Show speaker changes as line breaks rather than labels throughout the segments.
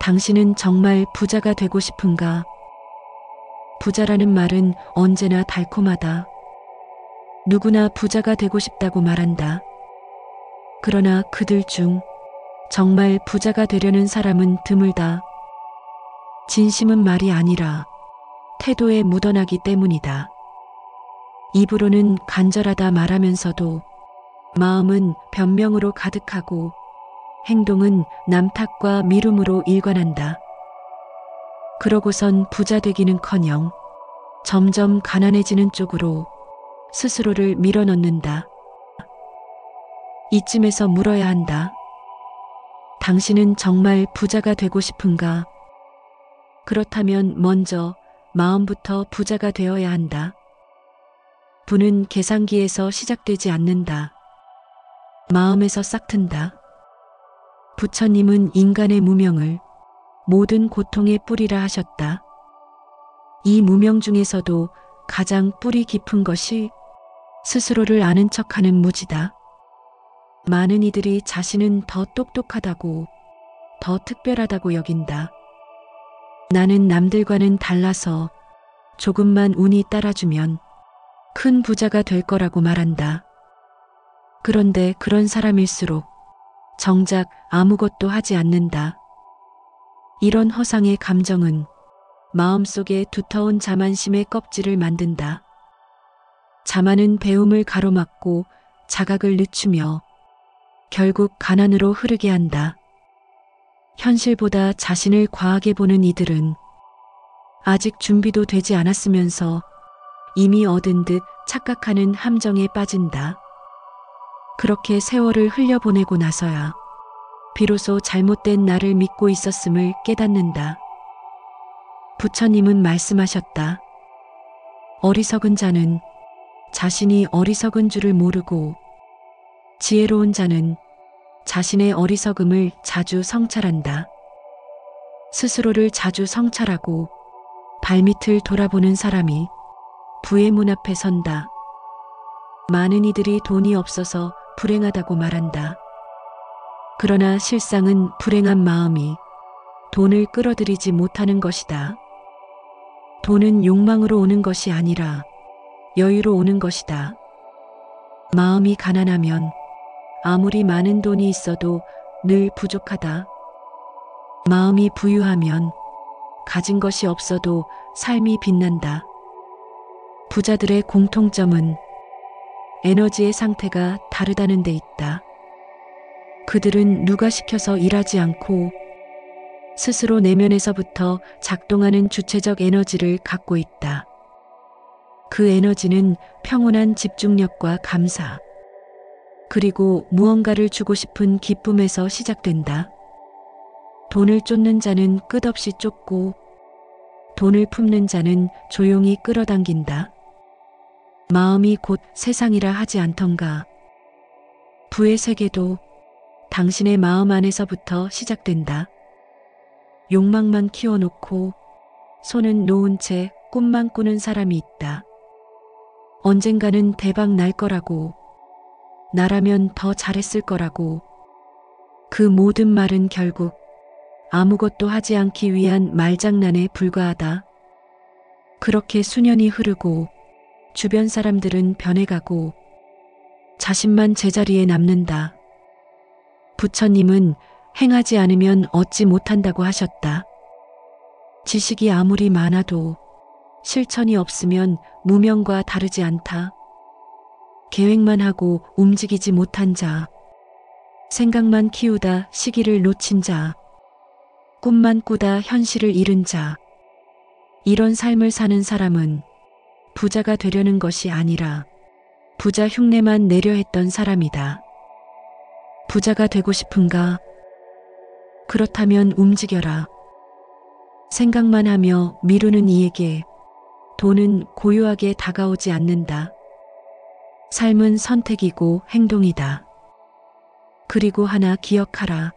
당신은 정말 부자가 되고 싶은가? 부자라는 말은 언제나 달콤하다. 누구나 부자가 되고 싶다고 말한다. 그러나 그들 중 정말 부자가 되려는 사람은 드물다. 진심은 말이 아니라 태도에 묻어나기 때문이다. 입으로는 간절하다 말하면서도 마음은 변명으로 가득하고 행동은 남탓과 미움으로 일관한다. 그러고선 부자 되기는커녕 점점 가난해지는 쪽으로 스스로를 밀어넣는다. 이쯤에서 물어야 한다. 당신은 정말 부자가 되고 싶은가? 그렇다면 먼저 마음부터 부자가 되어야 한다. 부는 계산기에서 시작되지 않는다. 마음에서 싹튼다. 부처님은 인간의 무명을 모든 고통의 뿌리라 하셨다. 이 무명 중에서도 가장 뿌리 깊은 것이 스스로를 아는 척하는 무지다. 많은 이들이 자신은 더 똑똑하다고, 더 특별하다고 여긴다. 나는 남들과는 달라서 조금만 운이 따라주면 큰 부자가 될 거라고 말한다. 그런데 그런 사람일수록 정작 아무것도 하지 않는다. 이런 허상의 감정은 마음속에 두터운 자만심의 껍질을 만든다. 자만은 배움을 가로막고 자각을 늦추며 결국 가난으로 흐르게 한다. 현실보다 자신을 과하게 보는 이들은 아직 준비도 되지 않았으면서 이미 얻은 듯 착각하는 함정에 빠진다. 그렇게 세월을 흘려보내고 나서야 비로소 잘못된 나를 믿고 있었음을 깨닫는다. 부처님은 말씀하셨다. 어리석은 자는 자신이 어리석은 줄을 모르고 지혜로운 자는 자신의 어리석음을 자주 성찰한다. 스스로를 자주 성찰하고 발밑을 돌아보는 사람이 부의 문 앞에 선다. 많은 이들이 돈이 없어서 불행하다고 말한다. 그러나 실상은 불행한 마음이 돈을 끌어들이지 못하는 것이다. 돈은 욕망으로 오는 것이 아니라 여유로 오는 것이다. 마음이 가난하면 아무리 많은 돈이 있어도 늘 부족하다. 마음이 부유하면 가진 것이 없어도 삶이 빛난다. 부자들의 공통점은 에너지의 상태가 다르다는 데 있다. 그들은 누가 시켜서 일하지 않고 스스로 내면에서부터 작동하는 주체적 에너지를 갖고 있다. 그 에너지는 평온한 집중력과 감사, 그리고 무언가를 주고 싶은 기쁨에서 시작된다. 돈을 쫓는 자는 끝없이 쫓고 돈을 품는 자는 조용히 끌어당긴다. 마음이 곧 세상이라 하지 않던가. 부의 세계도 당신의 마음 안에서부터 시작된다. 욕망만 키워놓고 손은 놓은 채 꿈만 꾸는 사람이 있다. 언젠가는 대박 날 거라고, 나라면 더 잘했을 거라고. 그 모든 말은 결국 아무것도 하지 않기 위한 말장난에 불과하다. 그렇게 수년이 흐르고 주변 사람들은 변해가고 자신만 제자리에 남는다. 부처님은 행하지 않으면 얻지 못한다고 하셨다. 지식이 아무리 많아도 실천이 없으면 무명과 다르지 않다. 계획만 하고 움직이지 못한 자, 생각만 키우다 시기를 놓친 자, 꿈만 꾸다 현실을 잃은 자, 이런 삶을 사는 사람은 부자가 되려는 것이 아니라 부자 흉내만 내려 했던 사람이다. 부자가 되고 싶은가? 그렇다면 움직여라. 생각만 하며 미루는 이에게 돈은 고요하게 다가오지 않는다. 삶은 선택이고 행동이다. 그리고 하나 기억하라.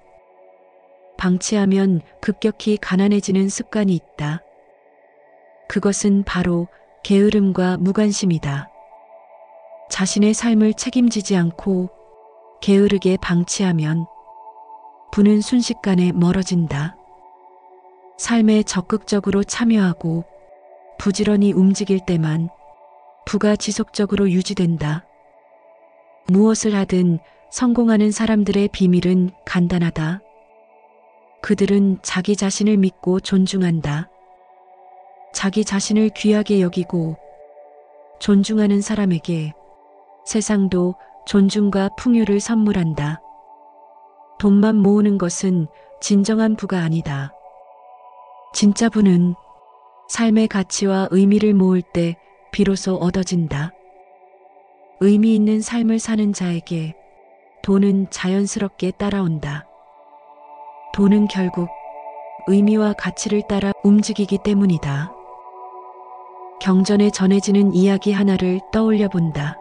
방치하면 급격히 가난해지는 습관이 있다. 그것은 바로 게으름과 무관심이다. 자신의 삶을 책임지지 않고 게으르게 방치하면 부는 순식간에 멀어진다. 삶에 적극적으로 참여하고 부지런히 움직일 때만 부가 지속적으로 유지된다. 무엇을 하든 성공하는 사람들의 비밀은 간단하다. 그들은 자기 자신을 믿고 존중한다. 자기 자신을 귀하게 여기고 존중하는 사람에게 세상도 존중과 풍요를 선물한다. 돈만 모으는 것은 진정한 부가 아니다. 진짜 부는 삶의 가치와 의미를 모을 때 비로소 얻어진다. 의미 있는 삶을 사는 자에게 돈은 자연스럽게 따라온다. 돈은 결국 의미와 가치를 따라 움직이기 때문이다. 경전에 전해지는 이야기 하나를 떠올려 본다.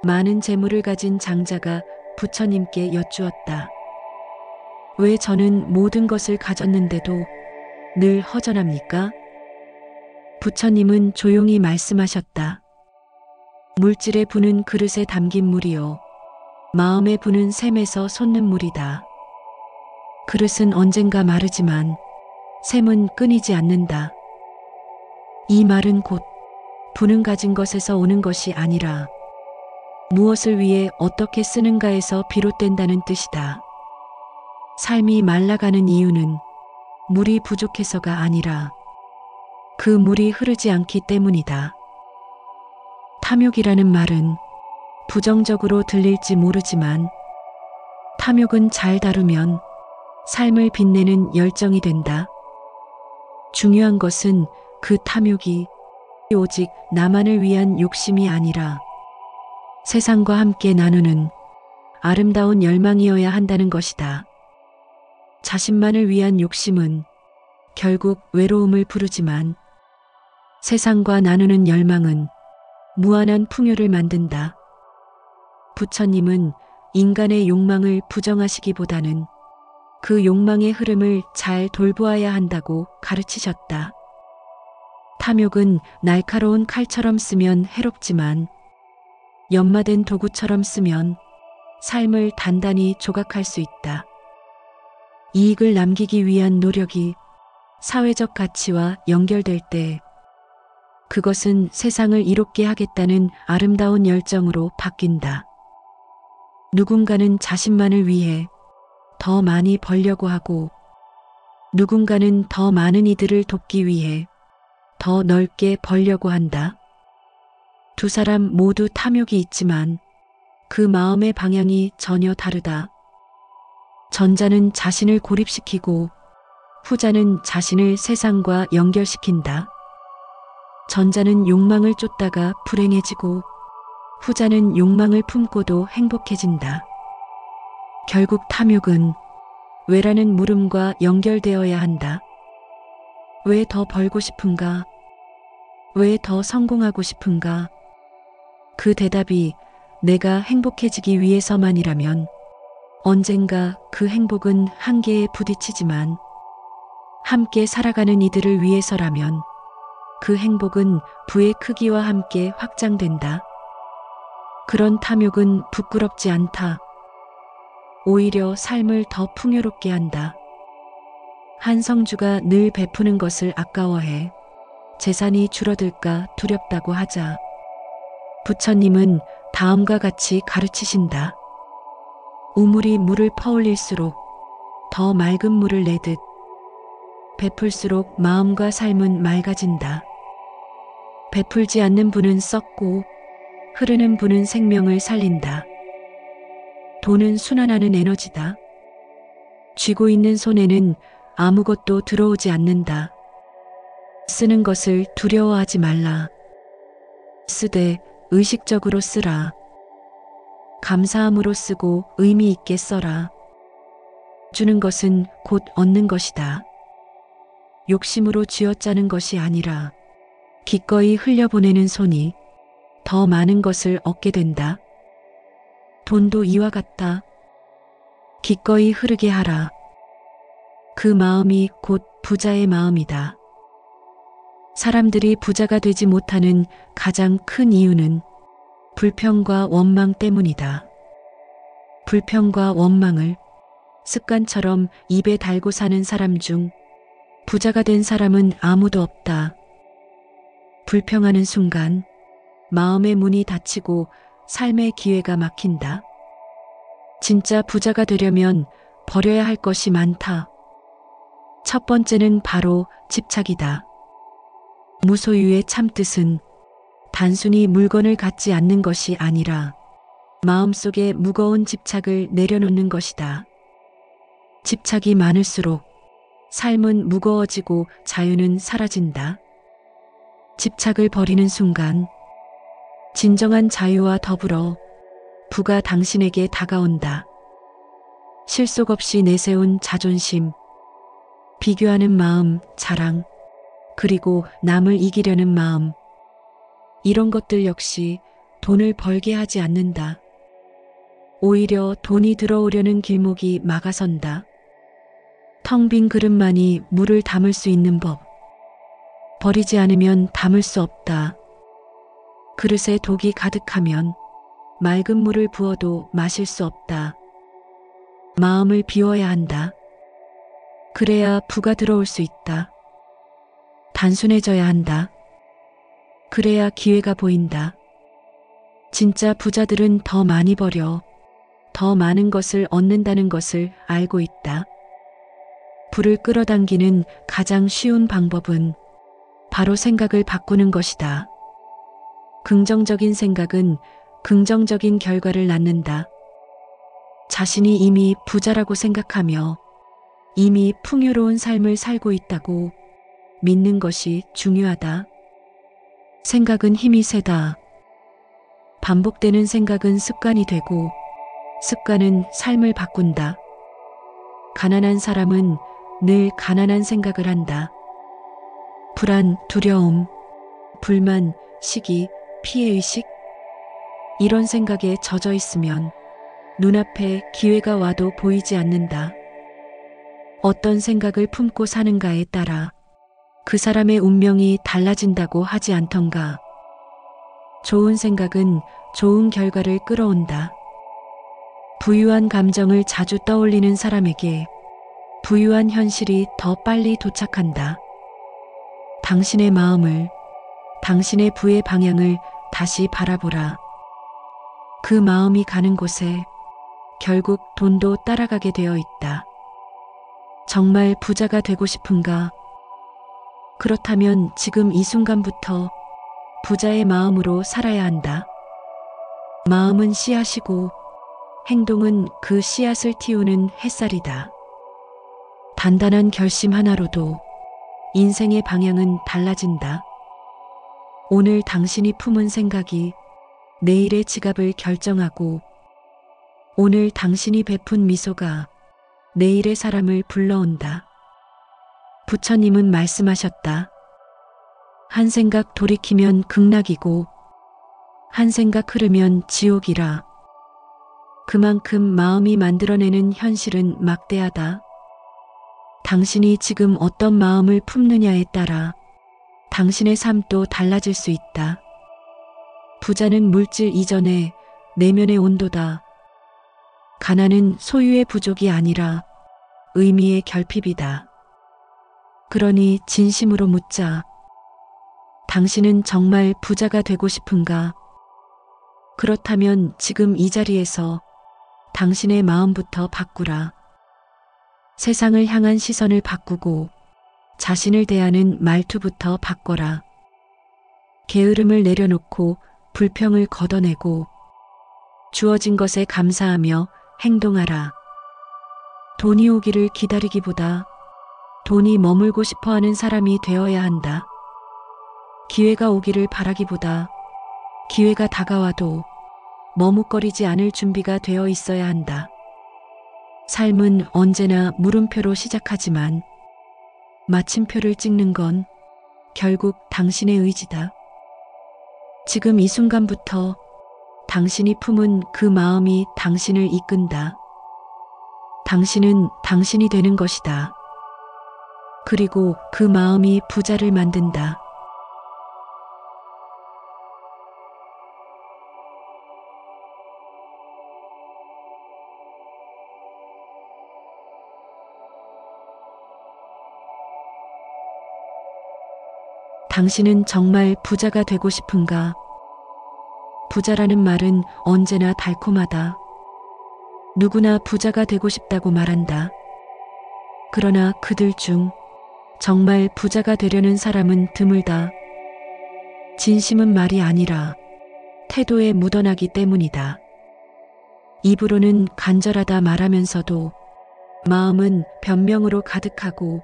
많은 재물을 가진 장자가 부처님께 여쭈었다. 왜 저는 모든 것을 가졌는데도 늘 허전합니까? 부처님은 조용히 말씀하셨다. 물질의 부는 그릇에 담긴 물이요. 마음의 부는 샘에서 솟는 물이다. 그릇은 언젠가 마르지만 샘은 끊이지 않는다. 이 말은 곧 부는 가진 것에서 오는 것이 아니라 무엇을 위해 어떻게 쓰는가에서 비롯된다는 뜻이다. 삶이 말라가는 이유는 물이 부족해서가 아니라 그 물이 흐르지 않기 때문이다. 탐욕이라는 말은 부정적으로 들릴지 모르지만 탐욕은 잘 다루면 삶을 빛내는 열정이 된다. 중요한 것은 그 탐욕이 오직 나만을 위한 욕심이 아니라 세상과 함께 나누는 아름다운 열망이어야 한다는 것이다. 자신만을 위한 욕심은 결국 외로움을 부르지만 세상과 나누는 열망은 무한한 풍요를 만든다. 부처님은 인간의 욕망을 부정하시기보다는 그 욕망의 흐름을 잘 돌보아야 한다고 가르치셨다. 탐욕은 날카로운 칼처럼 쓰면 해롭지만 연마된 도구처럼 쓰면 삶을 단단히 조각할 수 있다. 이익을 남기기 위한 노력이 사회적 가치와 연결될 때 그것은 세상을 이롭게 하겠다는 아름다운 열정으로 바뀐다. 누군가는 자신만을 위해 더 많이 벌려고 하고 누군가는 더 많은 이들을 돕기 위해 더 넓게 벌려고 한다. 두 사람 모두 탐욕이 있지만 그 마음의 방향이 전혀 다르다. 전자는 자신을 고립시키고 후자는 자신을 세상과 연결시킨다. 전자는 욕망을 쫓다가 불행해지고 후자는 욕망을 품고도 행복해진다. 결국 탐욕은 왜라는 물음과 연결되어야 한다. 왜 더 벌고 싶은가? 왜 더 성공하고 싶은가? 그 대답이 내가 행복해지기 위해서만이라면 언젠가 그 행복은 한계에 부딪히지만 함께 살아가는 이들을 위해서라면 그 행복은 부의 크기와 함께 확장된다. 그런 탐욕은 부끄럽지 않다. 오히려 삶을 더 풍요롭게 한다. 한 성주가 늘 베푸는 것을 아까워해 재산이 줄어들까 두렵다고 하자 부처님은 다음과 같이 가르치신다. 우물이 물을 퍼올릴수록 더 맑은 물을 내듯 베풀수록 마음과 삶은 맑아진다. 베풀지 않는 분은 썩고 흐르는 분은 생명을 살린다. 돈은 순환하는 에너지다. 쥐고 있는 손에는 아무것도 들어오지 않는다. 쓰는 것을 두려워하지 말라. 쓰되 의식적으로 쓰라. 감사함으로 쓰고 의미 있게 써라. 주는 것은 곧 얻는 것이다. 욕심으로 쥐어짜는 것이 아니라 기꺼이 흘려보내는 손이 더 많은 것을 얻게 된다. 돈도 이와 같다. 기꺼이 흐르게 하라. 그 마음이 곧 부자의 마음이다. 사람들이 부자가 되지 못하는 가장 큰 이유는 불평과 원망 때문이다. 불평과 원망을 습관처럼 입에 달고 사는 사람 중 부자가 된 사람은 아무도 없다. 불평하는 순간 마음의 문이 닫히고 삶의 기회가 막힌다. 진짜 부자가 되려면 버려야 할 것이 많다. 첫 번째는 바로 집착이다. 무소유의 참뜻은 단순히 물건을 갖지 않는 것이 아니라 마음속에 무거운 집착을 내려놓는 것이다. 집착이 많을수록 삶은 무거워지고 자유는 사라진다. 집착을 버리는 순간 진정한 자유와 더불어 부가 당신에게 다가온다. 실속 없이 내세운 자존심, 비교하는 마음, 자랑, 그리고 남을 이기려는 마음. 이런 것들 역시 돈을 벌게 하지 않는다. 오히려 돈이 들어오려는 길목이 막아선다. 텅 빈 그릇만이 물을 담을 수 있는 법. 버리지 않으면 담을 수 없다. 그릇에 독이 가득하면 맑은 물을 부어도 마실 수 없다. 마음을 비워야 한다. 그래야 부가 들어올 수 있다. 단순해져야 한다. 그래야 기회가 보인다. 진짜 부자들은 더 많이 버려 더 많은 것을 얻는다는 것을 알고 있다. 부를 끌어당기는 가장 쉬운 방법은 바로 생각을 바꾸는 것이다. 긍정적인 생각은 긍정적인 결과를 낳는다. 자신이 이미 부자라고 생각하며 이미 풍요로운 삶을 살고 있다고 믿는 것이 중요하다. 생각은 힘이 세다. 반복되는 생각은 습관이 되고 습관은 삶을 바꾼다. 가난한 사람은 늘 가난한 생각을 한다. 불안, 두려움, 불만, 시기, 피해의식? 이런 생각에 젖어 있으면 눈앞에 기회가 와도 보이지 않는다. 어떤 생각을 품고 사는가에 따라 그 사람의 운명이 달라진다고 하지 않던가. 좋은 생각은 좋은 결과를 끌어온다. 부유한 감정을 자주 떠올리는 사람에게 부유한 현실이 더 빨리 도착한다. 당신의 마음을, 당신의 부의 방향을 다시 바라보라. 그 마음이 가는 곳에 결국 돈도 따라가게 되어 있다. 정말 부자가 되고 싶은가? 그렇다면 지금 이 순간부터 부자의 마음으로 살아야 한다. 마음은 씨앗이고 행동은 그 씨앗을 틔우는 햇살이다. 단단한 결심 하나로도 인생의 방향은 달라진다. 오늘 당신이 품은 생각이 내일의 지갑을 결정하고 오늘 당신이 베푼 미소가 내일의 사람을 불러온다. 부처님은 말씀하셨다. 한 생각 돌이키면 극락이고 한 생각 흐르면 지옥이라. 그만큼 마음이 만들어내는 현실은 막대하다. 당신이 지금 어떤 마음을 품느냐에 따라 당신의 삶도 달라질 수 있다. 부자는 물질 이전의 내면의 온도다. 가난은 소유의 부족이 아니라 의미의 결핍이다. 그러니 진심으로 묻자. 당신은 정말 부자가 되고 싶은가? 그렇다면 지금 이 자리에서 당신의 마음부터 바꾸라. 세상을 향한 시선을 바꾸고 자신을 대하는 말투부터 바꿔라. 게으름을 내려놓고 불평을 걷어내고 주어진 것에 감사하며 행동하라. 돈이 오기를 기다리기보다 돈이 머물고 싶어 하는 사람이 되어야 한다. 기회가 오기를 바라기보다 기회가 다가와도 머뭇거리지 않을 준비가 되어 있어야 한다. 삶은 언제나 물음표로 시작하지만 마침표를 찍는 건 결국 당신의 의지다. 지금 이 순간부터 당신이 품은 그 마음이 당신을 이끈다. 당신은 당신이 되는 것이다. 그리고 그 마음이 부자를 만든다. 당신은 정말 부자가 되고 싶은가? 부자라는 말은 언제나 달콤하다. 누구나 부자가 되고 싶다고 말한다. 그러나 그들 중 정말 부자가 되려는 사람은 드물다. 진심은 말이 아니라 태도에 묻어나기 때문이다. 입으로는 간절하다 말하면서도 마음은 변명으로 가득하고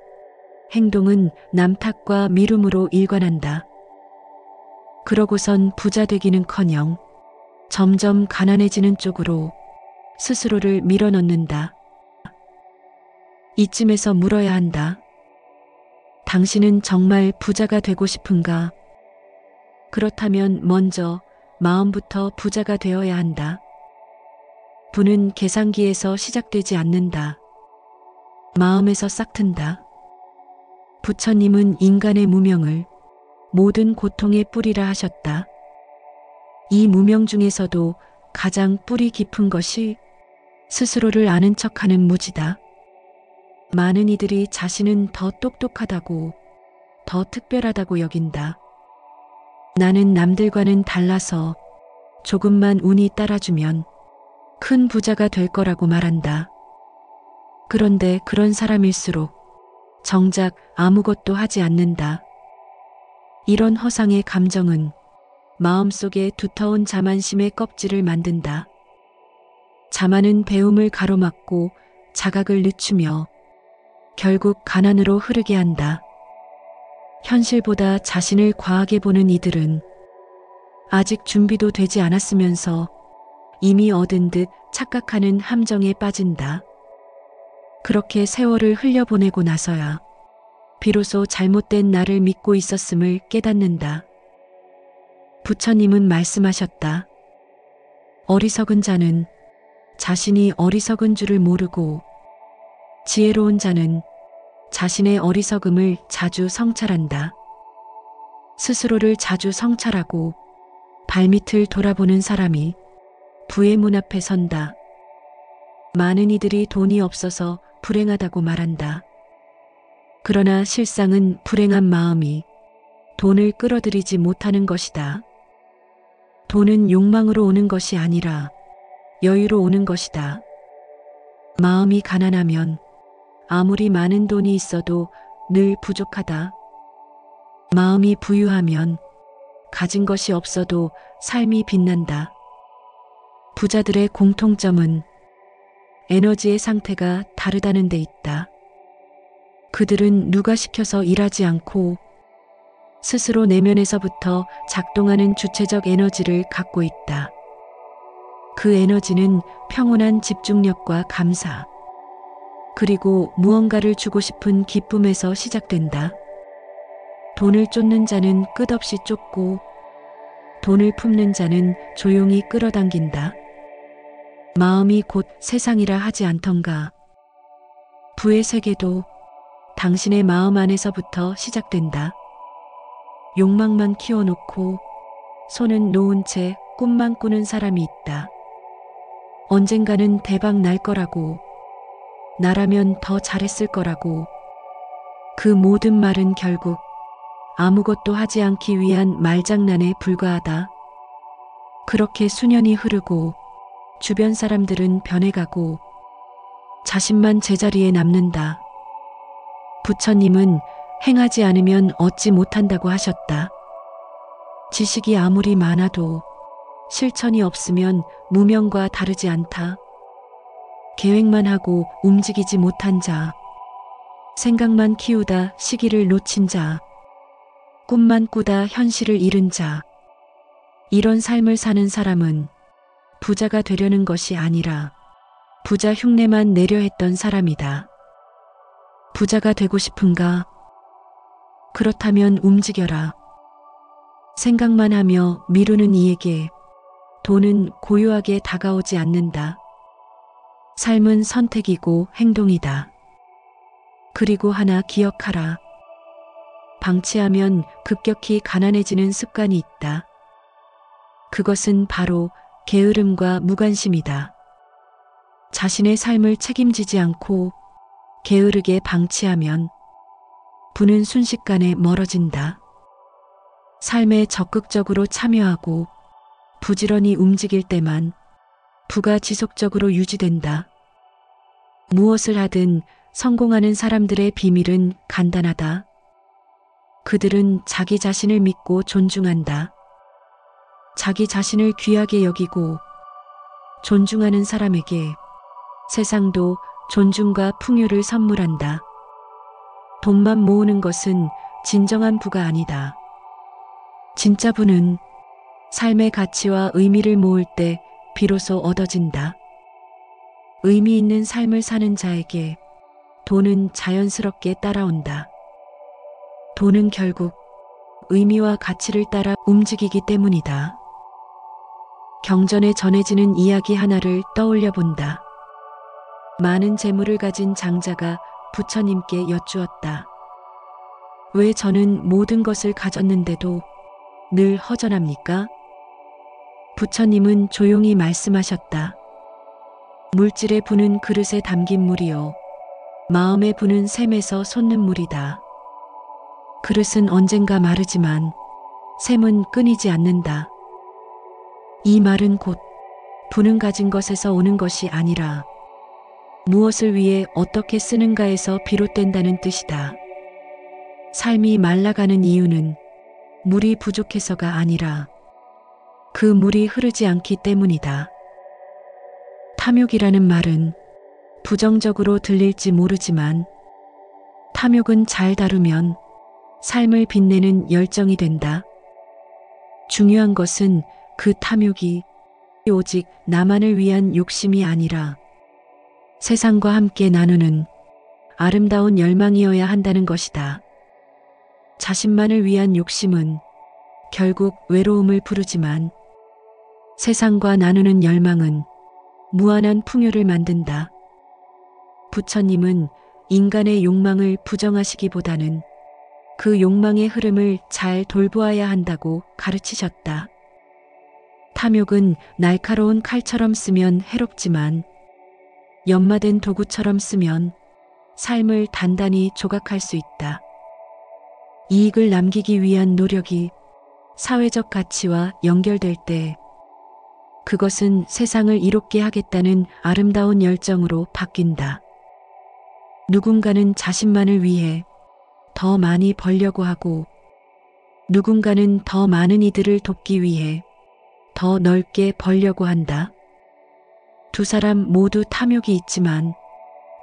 행동은 남 탓과 미움으로 일관한다. 그러고선 부자 되기는커녕 점점 가난해지는 쪽으로 스스로를 밀어넣는다. 이쯤에서 물어야 한다. 당신은 정말 부자가 되고 싶은가? 그렇다면 먼저 마음부터 부자가 되어야 한다. 부는 계산기에서 시작되지 않는다. 마음에서 싹튼다. 부처님은 인간의 무명을 모든 고통의 뿌리라 하셨다. 이 무명 중에서도 가장 뿌리 깊은 것이 스스로를 아는 척하는 무지다. 많은 이들이 자신은 더 똑똑하다고, 더 특별하다고 여긴다. 나는 남들과는 달라서 조금만 운이 따라주면 큰 부자가 될 거라고 말한다. 그런데 그런 사람일수록 정작 아무것도 하지 않는다. 이런 허상의 감정은 마음속에 두터운 자만심의 껍질을 만든다. 자만은 배움을 가로막고 자각을 늦추며 결국 가난으로 흐르게 한다. 현실보다 자신을 과하게 보는 이들은 아직 준비도 되지 않았으면서 이미 얻은 듯 착각하는 함정에 빠진다. 그렇게 세월을 흘려보내고 나서야 비로소 잘못된 나를 믿고 있었음을 깨닫는다. 부처님은 말씀하셨다. 어리석은 자는 자신이 어리석은 줄을 모르고 지혜로운 자는 자신의 어리석음을 자주 성찰한다. 스스로를 자주 성찰하고 발밑을 돌아보는 사람이 부의 문 앞에 선다. 많은 이들이 돈이 없어서 불행하다고 말한다. 그러나 실상은 불행한 마음이 돈을 끌어들이지 못하는 것이다. 돈은 욕망으로 오는 것이 아니라 여유로 오는 것이다. 마음이 가난하면 아무리 많은 돈이 있어도 늘 부족하다. 마음이 부유하면 가진 것이 없어도 삶이 빛난다. 부자들의 공통점은 에너지의 상태가 다르다는 데 있다. 그들은 누가 시켜서 일하지 않고 스스로 내면에서부터 작동하는 주체적 에너지를 갖고 있다. 그 에너지는 평온한 집중력과 감사, 그리고 무언가를 주고 싶은 기쁨에서 시작된다. 돈을 쫓는 자는 끝없이 쫓고 돈을 품는 자는 조용히 끌어당긴다. 마음이 곧 세상이라 하지 않던가. 부의 세계도 당신의 마음 안에서부터 시작된다. 욕망만 키워놓고 손은 놓은 채 꿈만 꾸는 사람이 있다. 언젠가는 대박 날 거라고, 나라면 더 잘했을 거라고. 그 모든 말은 결국 아무것도 하지 않기 위한 말장난에 불과하다. 그렇게 수년이 흐르고 주변 사람들은 변해가고 자신만 제자리에 남는다. 부처님은 행하지 않으면 얻지 못한다고 하셨다. 지식이 아무리 많아도 실천이 없으면 무명과 다르지 않다. 계획만 하고 움직이지 못한 자, 생각만 키우다 시기를 놓친 자, 꿈만 꾸다 현실을 잃은 자, 이런 삶을 사는 사람은 부자가 되려는 것이 아니라 부자 흉내만 내려 했던 사람이다. 부자가 되고 싶은가? 그렇다면 움직여라. 생각만 하며 미루는 이에게 돈은 고요하게 다가오지 않는다. 삶은 선택이고 행동이다. 그리고 하나 기억하라. 방치하면 급격히 가난해지는 습관이 있다. 그것은 바로 게으름과 무관심이다. 자신의 삶을 책임지지 않고 게으르게 방치하면 부는 순식간에 멀어진다. 삶에 적극적으로 참여하고 부지런히 움직일 때만 부가 지속적으로 유지된다. 무엇을 하든 성공하는 사람들의 비밀은 간단하다. 그들은 자기 자신을 믿고 존중한다. 자기 자신을 귀하게 여기고 존중하는 사람에게 세상도 존중과 풍요를 선물한다. 돈만 모으는 것은 진정한 부가 아니다. 진짜 부는 삶의 가치와 의미를 모을 때 비로소 얻어진다. 의미 있는 삶을 사는 자에게 돈은 자연스럽게 따라온다. 돈은 결국 의미와 가치를 따라 움직이기 때문이다. 경전에 전해지는 이야기 하나를 떠올려 본다. 많은 재물을 가진 장자가 부처님께 여쭈었다. 왜 저는 모든 것을 가졌는데도 늘 허전합니까? 부처님은 조용히 말씀하셨다. 물질에 부는 그릇에 담긴 물이요. 마음에 부는 샘에서 솟는 물이다. 그릇은 언젠가 마르지만 샘은 끊이지 않는다. 이 말은 곧 부는 가진 것에서 오는 것이 아니라 무엇을 위해 어떻게 쓰는가에서 비롯된다는 뜻이다. 삶이 말라가는 이유는 물이 부족해서가 아니라 그 물이 흐르지 않기 때문이다. 탐욕이라는 말은 부정적으로 들릴지 모르지만 탐욕은 잘 다루면 삶을 빛내는 열정이 된다. 중요한 것은 그 탐욕이 오직 나만을 위한 욕심이 아니라 세상과 함께 나누는 아름다운 열망이어야 한다는 것이다. 자신만을 위한 욕심은 결국 외로움을 부르지만 세상과 나누는 열망은 무한한 풍요를 만든다. 부처님은 인간의 욕망을 부정하시기보다는 그 욕망의 흐름을 잘 돌보아야 한다고 가르치셨다. 탐욕은 날카로운 칼처럼 쓰면 해롭지만 연마된 도구처럼 쓰면 삶을 단단히 조각할 수 있다. 이익을 남기기 위한 노력이 사회적 가치와 연결될 때 그것은 세상을 이롭게 하겠다는 아름다운 열정으로 바뀐다. 누군가는 자신만을 위해 더 많이 벌려고 하고 누군가는 더 많은 이들을 돕기 위해 더 넓게 벌려고 한다. 두 사람 모두 탐욕이 있지만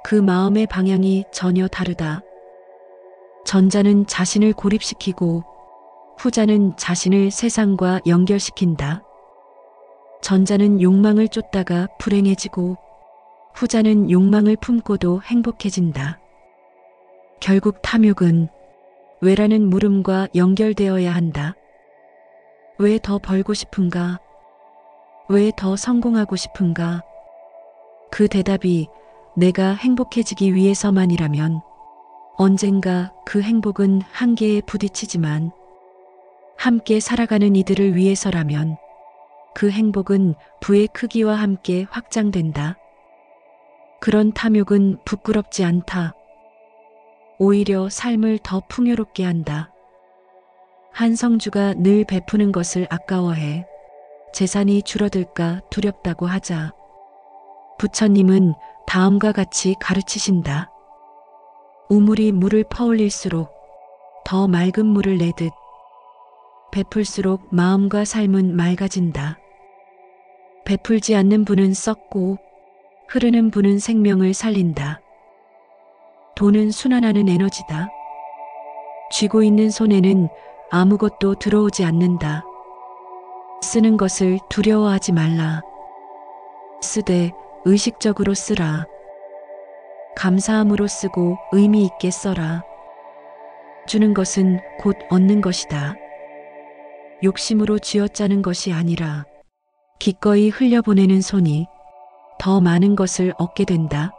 그 마음의 방향이 전혀 다르다. 전자는 자신을 고립시키고 후자는 자신을 세상과 연결시킨다. 전자는 욕망을 쫓다가 불행해지고 후자는 욕망을 품고도 행복해진다. 결국 탐욕은 왜라는 물음과 연결되어야 한다. 왜 더 벌고 싶은가? 왜 더 성공하고 싶은가? 그 대답이 내가 행복해지기 위해서만이라면 언젠가 그 행복은 한계에 부딪히지만 함께 살아가는 이들을 위해서라면 그 행복은 부의 크기와 함께 확장된다. 그런 탐욕은 부끄럽지 않다. 오히려 삶을 더 풍요롭게 한다. 한 성주가 늘 베푸는 것을 아까워해 재산이 줄어들까 두렵다고 하자 부처님은 다음과 같이 가르치신다. 우물이 물을 퍼올릴수록 더 맑은 물을 내듯 베풀수록 마음과 삶은 맑아진다. 베풀지 않는 분은 썩고 흐르는 분은 생명을 살린다. 돈은 순환하는 에너지다. 쥐고 있는 손에는 아무것도 들어오지 않는다. 쓰는 것을 두려워하지 말라. 쓰되 의식적으로 쓰라. 감사함으로 쓰고 의미 있게 써라. 주는 것은 곧 얻는 것이다. 욕심으로 쥐어짜는 것이 아니라 기꺼이 흘려보내는 손이 더 많은 것을 얻게 된다.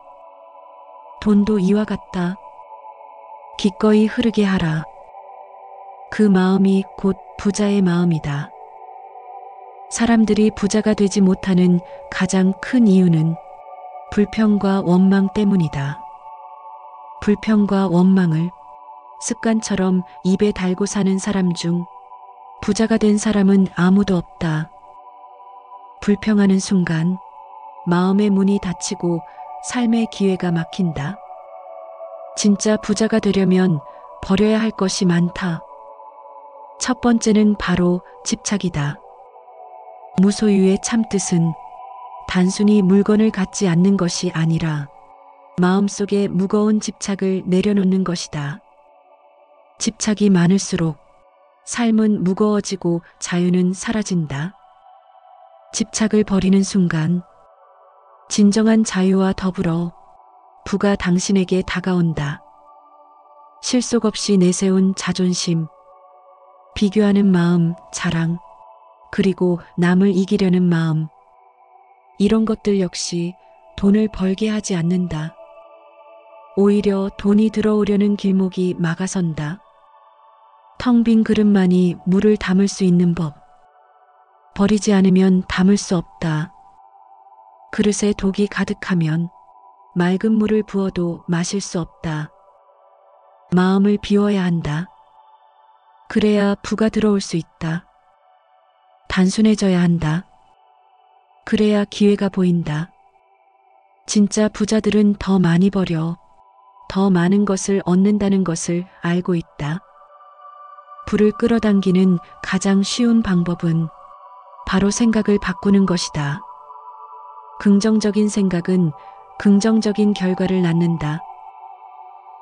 돈도 이와 같다. 기꺼이 흐르게 하라. 그 마음이 곧 부자의 마음이다. 사람들이 부자가 되지 못하는 가장 큰 이유는 불평과 원망 때문이다. 불평과 원망을 습관처럼 입에 달고 사는 사람 중 부자가 된 사람은 아무도 없다. 불평하는 순간 마음의 문이 닫히고 삶의 기회가 막힌다. 진짜 부자가 되려면 버려야 할 것이 많다. 첫 번째는 바로 집착이다. 무소유의 참뜻은 단순히 물건을 갖지 않는 것이 아니라 마음속에 무거운 집착을 내려놓는 것이다. 집착이 많을수록 삶은 무거워지고 자유는 사라진다. 집착을 버리는 순간 진정한 자유와 더불어 부가 당신에게 다가온다. 실속 없이 내세운 자존심, 비교하는 마음, 자랑, 그리고 남을 이기려는 마음. 이런 것들 역시 돈을 벌게 하지 않는다. 오히려 돈이 들어오려는 길목이 막아선다. 텅 빈 그릇만이 물을 담을 수 있는 법. 버리지 않으면 담을 수 없다. 그릇에 독이 가득하면 맑은 물을 부어도 마실 수 없다. 마음을 비워야 한다. 그래야 부가 들어올 수 있다. 단순해져야 한다. 그래야 기회가 보인다. 진짜 부자들은 더 많이 버려 더 많은 것을 얻는다는 것을 알고 있다. 부를 끌어당기는 가장 쉬운 방법은 바로 생각을 바꾸는 것이다. 긍정적인 생각은 긍정적인 결과를 낳는다.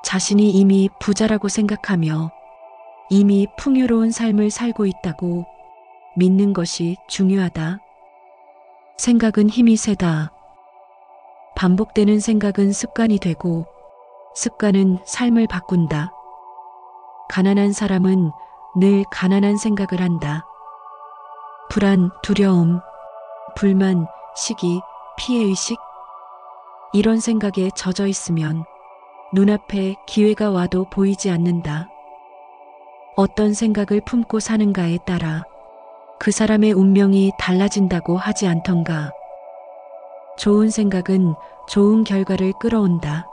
자신이 이미 부자라고 생각하며 이미 풍요로운 삶을 살고 있다고 믿는 것이 중요하다. 생각은 힘이 세다. 반복되는 생각은 습관이 되고 습관은 삶을 바꾼다. 가난한 사람은 늘 가난한 생각을 한다. 불안, 두려움, 불만, 시기, 피해의식? 이런 생각에 젖어 있으면 눈앞에 기회가 와도 보이지 않는다. 어떤 생각을 품고 사는가에 따라 그 사람의 운명이 달라진다고 하지 않던가. 좋은 생각은 좋은 결과를 끌어온다.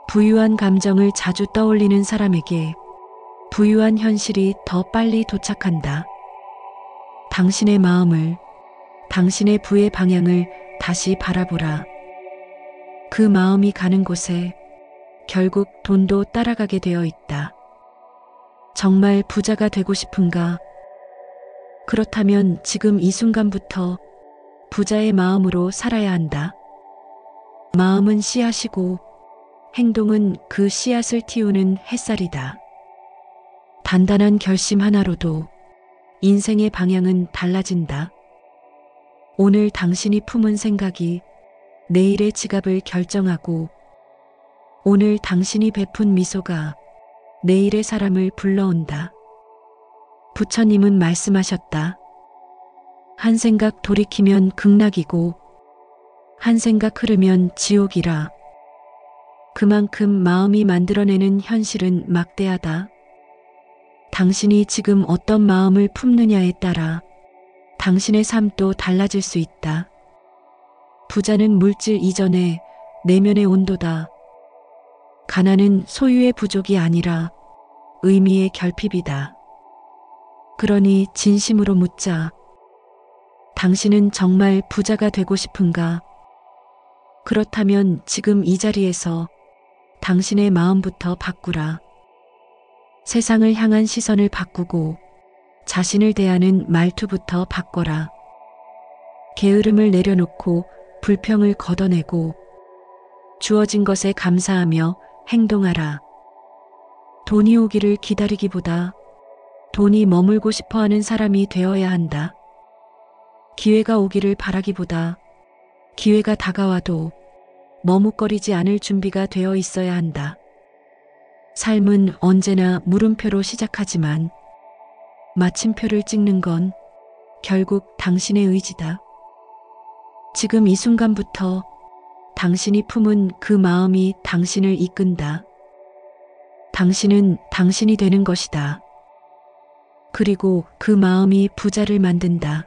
부유한 감정을 자주 떠올리는 사람에게 부유한 현실이 더 빨리 도착한다. 당신의 마음을, 당신의 부의 방향을 다시 바라보라. 그 마음이 가는 곳에 결국 돈도 따라가게 되어 있다. 정말 부자가 되고 싶은가? 그렇다면 지금 이 순간부터 부자의 마음으로 살아야 한다. 마음은 씨앗이고 행동은 그 씨앗을 틔우는 햇살이다. 단단한 결심 하나로도 인생의 방향은 달라진다. 오늘 당신이 품은 생각이 내일의 지갑을 결정하고 오늘 당신이 베푼 미소가 내일의 사람을 불러온다. 부처님은 말씀하셨다. 한 생각 돌이키면 극락이고 한 생각 흐르면 지옥이라. 그만큼 마음이 만들어내는 현실은 막대하다. 당신이 지금 어떤 마음을 품느냐에 따라 당신의 삶도 달라질 수 있다. 부자는 물질 이전의 내면의 온도다. 가난은 소유의 부족이 아니라 의미의 결핍이다. 그러니 진심으로 묻자. 당신은 정말 부자가 되고 싶은가? 그렇다면 지금 이 자리에서 당신의 마음부터 바꾸라. 세상을 향한 시선을 바꾸고 자신을 대하는 말투부터 바꿔라. 게으름을 내려놓고 불평을 걷어내고 주어진 것에 감사하며 행동하라. 돈이 오기를 기다리기보다 돈이 머물고 싶어하는 사람이 되어야 한다. 기회가 오기를 바라기보다 기회가 다가와도 머뭇거리지 않을 준비가 되어 있어야 한다. 삶은 언제나 물음표로 시작하지만 마침표를 찍는 건 결국 당신의 의지다. 지금 이 순간부터 당신이 품은 그 마음이 당신을 이끈다. 당신은 당신이 되는 것이다. 그리고 그 마음이 부자를 만든다.